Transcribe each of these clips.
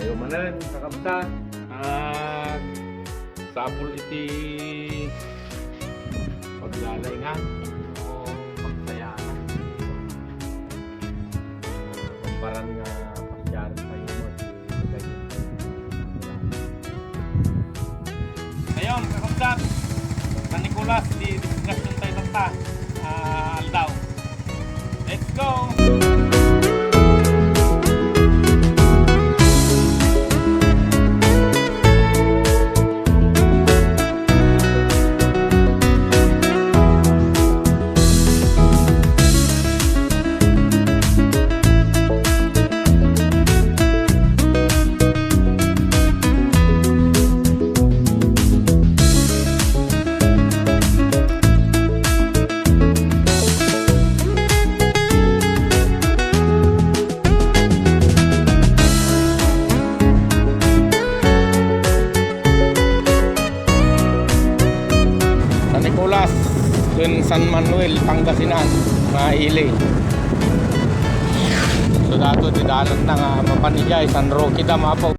Ayaw manan kakabta. Sa apol iti paglalaingan o pagsayaan. Parang pasyaran tayo mo si ganyan. Ayun, kakabta. San Nicolas, di discussion tayo tata. Aldaw. Let's go! Nicolas, dun San Manuel, Pangasinan, Maili. So dato di dalat na nga mapanijay, San Roque da mapaw.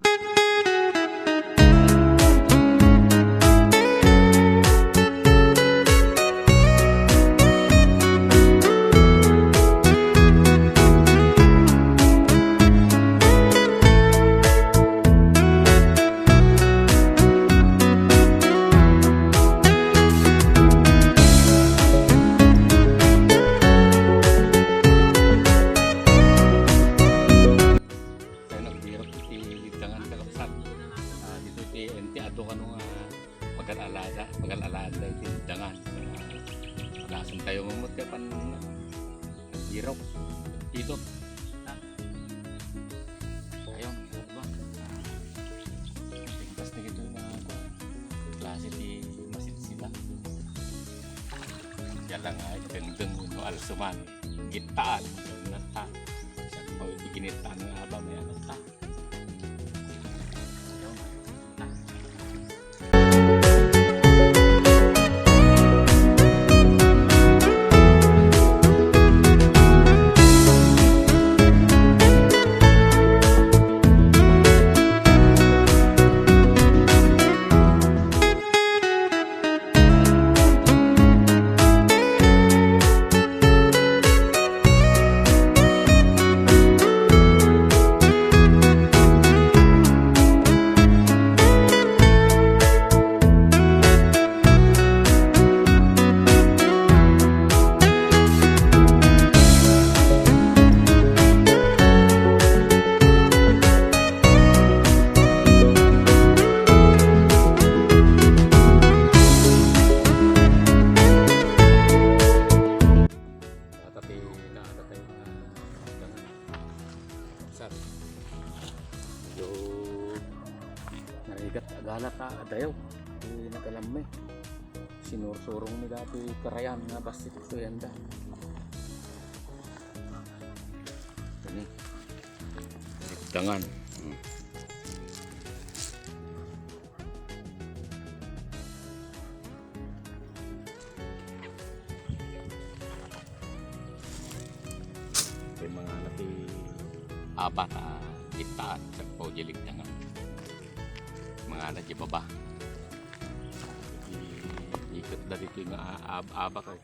Ito ka nung mag-alada iti dangan. Lasan tayo mamut ka pan hirap dito. Ayun, diba? Tingkas na gito na klase di masit sila. Yan lang ay tendeng no alsuman. Gitaan nata. Sa pag ginitaan ng abang may nata. Narigat agala ta adayo di nakalamay sinursurong ni dati karayan nga basit ito yanda ini dangan may mga napi abat itaan sa paujilig dangan mga anak di baba ikut dari itu nga abak